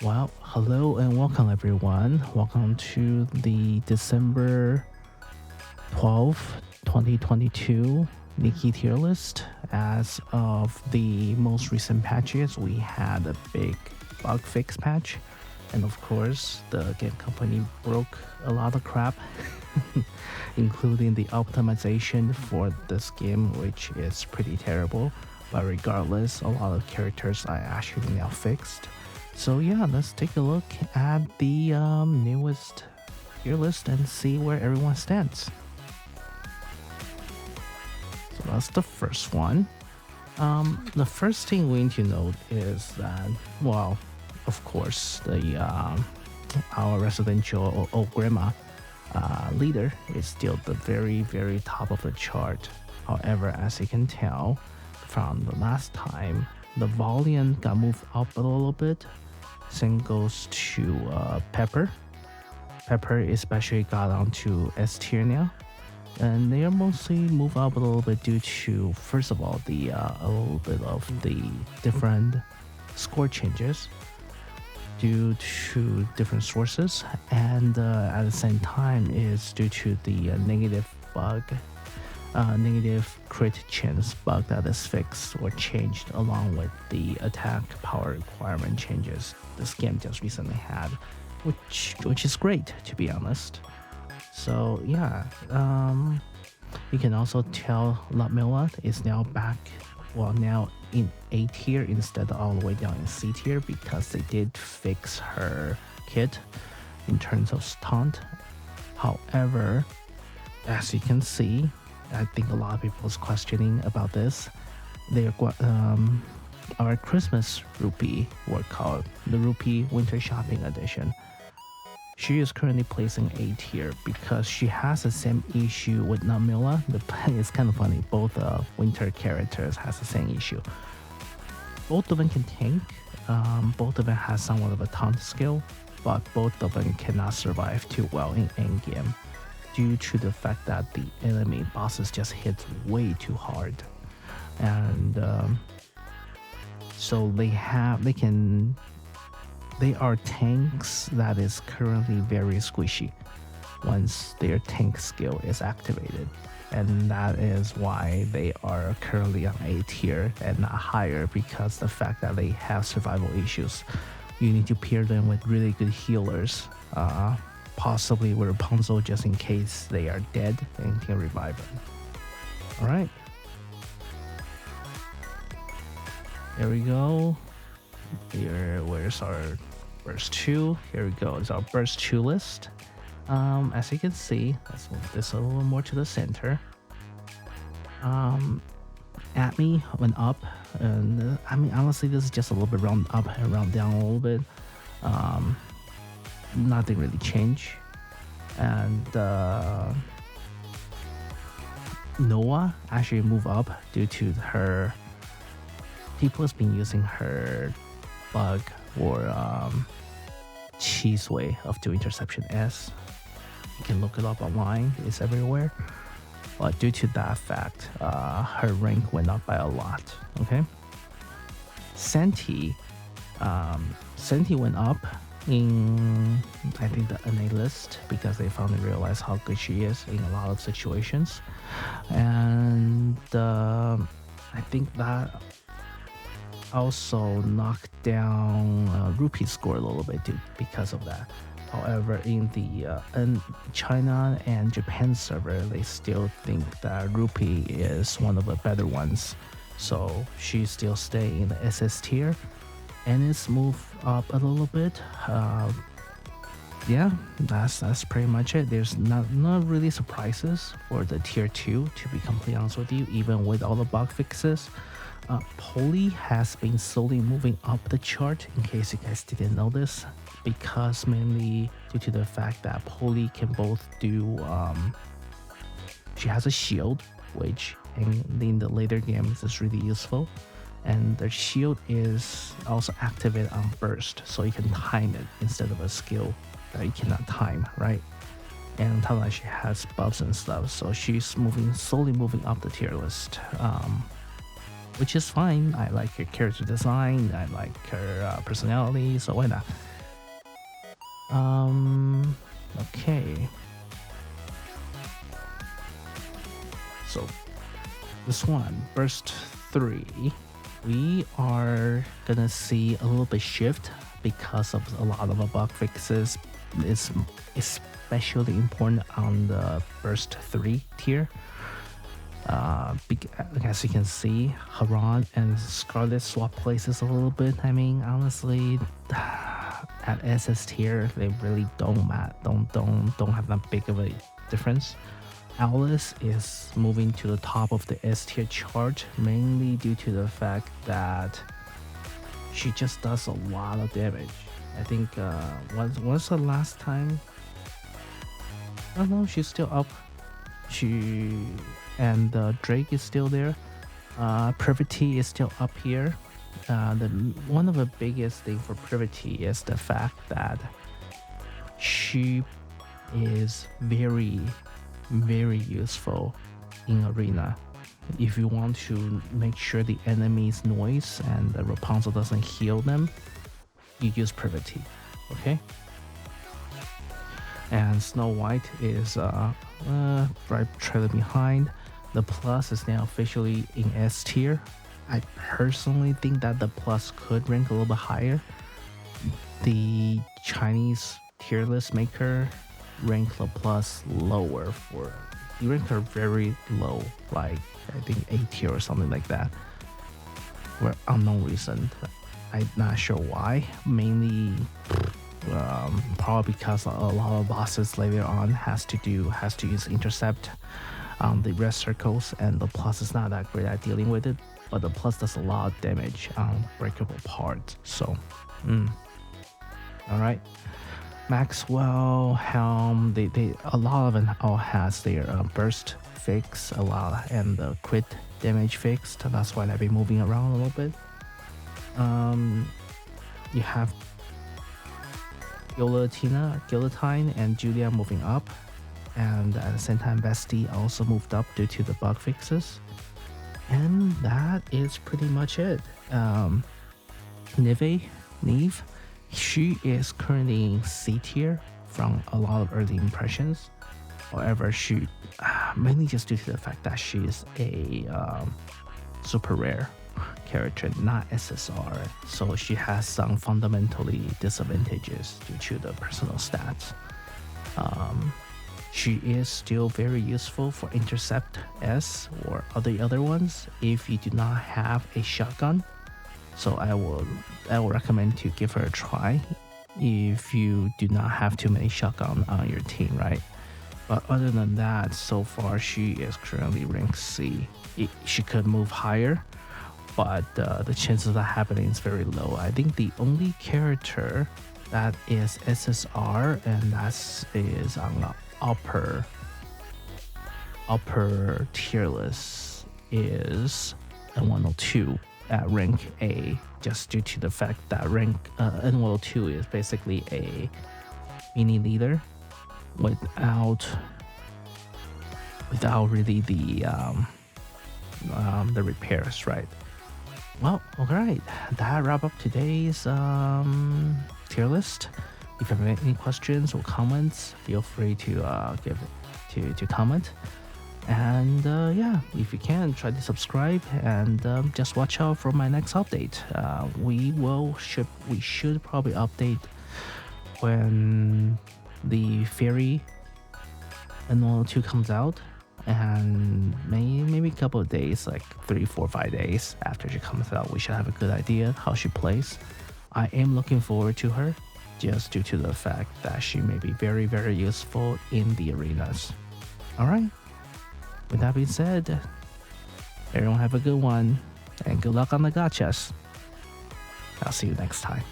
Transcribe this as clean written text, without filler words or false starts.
Well, hello and welcome everyone. Welcome to the December 12th, 2022 Nikke tier list. As of the most recent patches, we had a big bug fix patch. And of course, the game company broke a lot of crap, including the optimization for this game, which is pretty terrible. But regardless, a lot of characters are actually now fixed. So yeah, let's take a look at the newest tier list and see where everyone stands. So that's the first one. The first thing we need to note is that, well, of course, the our residential old grandma leader is still the very top of the chart. However, as you can tell from the last time, the volume got moved up a little bit. Same goes to Pepper. Pepper especially got onto S tier now, and they are mostly moved up a little bit due to, first of all, the a little bit of the different score changes due to different sources, and at the same time is due to the negative crit chance bug that is fixed or changed along with the attack power requirement changes this game just recently had, which is great, to be honest. So yeah, you can also tell Ludmilla is now back, well, now in A tier instead of all the way down in C tier, because they did fix her kit in terms of taunt. However, as you can see, I think a lot of people is questioning about this. Our Christmas Rupee, were called the Rupee Winter Shopping Edition. She is currently placing A tier because she has the same issue with Namila. It's kind of funny. Both winter characters has the same issue. Both of them can tank. Both of them has somewhat of a taunt skill, but both of them cannot survive too well in endgame, due to the fact that the enemy bosses just hit way too hard. And so they are tanks that is currently very squishy once their tank skill is activated. And that is why they are currently on A tier and not higher, because the fact that they have survival issues. You need to pair them with really good healers, possibly with Rapunzel, just in case they are dead and can revive them. Alright. There we go. Where's our burst 2? Here we go. It's our burst 2 list. As you can see, let's move this a little more to the center. Atme went up, and I mean, honestly, this is just a little bit round up and round down a little bit. Nothing really changed. And Noah actually moved up due to her. People has been using her bug or cheese way of doing interception S. You can look it up online, it's everywhere. But due to that fact, her rank went up by a lot. Okay. Senti went up in, I think, the NA list, because they finally realized how good she is in a lot of situations. And I think that also knocked down Rupee's score a little bit because of that. However, in the China and Japan server, they still think that Rupee is one of the better ones. So she still stay in the SS tier, and it's moved up a little bit. Yeah, that's pretty much it. There's not really surprises for the tier 2, to be completely honest with you, even with all the bug fixes. Polly has been slowly moving up the chart, in case you guys didn't know this, because mainly due to the fact that Polly can both do, she has a shield, which in the later games is really useful, and the shield is also activated on burst, so you can time it instead of a skill that you cannot time, right? And on top of that, she has buffs and stuff, so she's slowly moving up the tier list. Which is fine. I like her character design, I like her personality, so why not? Okay. So this one, burst 3, we are gonna see a little bit shift because of a lot of bug fixes. It's especially important on the burst 3 tier. As you can see, Haran and Scarlet swap places a little bit. I mean, honestly, at SS tier, they really don't have that big of a difference. Alice is moving to the top of the S tier chart mainly due to the fact that she just does a lot of damage. I think what's the last time? Oh no, she's still up. And Drake is still there. Privity is still up here. One of the biggest thing for Privity is the fact that she is very useful in arena. If you want to make sure the enemy's noise and the Rapunzel doesn't heal them, you use Privity, okay? And Snow White is right trailing behind. The Plus is now officially in S tier. I personally think that the Plus could rank a little bit higher. The Chinese tier list maker ranked the Plus lower he ranked her very low, like I think A tier or something like that, for unknown reason. I'm not sure why. Mainly probably because a lot of bosses later on has to use intercept on the red circles, and the Plus is not that great at dealing with it, but the Plus does a lot of damage on breakable parts. So all right. Maxwell, Helm, a lot of them all has their burst fix a lot and the crit damage fixed. That's why they've been moving around a little bit. You have Guillotine and Julia moving up, and at the same time Vesti also moved up due to the bug fixes. And that is pretty much it. Neve, she is currently in C tier from a lot of early impressions. However, she mainly just due to the fact that she is a super rare character, not SSR, so she has some fundamentally disadvantages due to the personal stats. She is still very useful for Intercept S or other ones if you do not have a shotgun. So I will recommend to give her a try if you do not have too many shotgun on your team, right? But other than that, so far she is currently ranked C. She could move higher, but the chances of that happening is very low. I think the only character that is SSR and that is on the upper tier list is N102 at rank A, just due to the fact that rank N102 is basically a mini leader without really the repairs, right? Well, alright, that wrap up today's tier list. If you have any questions or comments, feel free to comment. And yeah, if you can, try to subscribe and just watch out for my next update. We should probably update when the Fairy N102 comes out, and maybe a couple of days, like 3, 4, 5 days after she comes out, we should have a good idea how she plays. I am looking forward to her, just due to the fact that she may be very, very useful in the arenas. Alright, with that being said, everyone have a good one, and good luck on the gachas. I'll see you next time.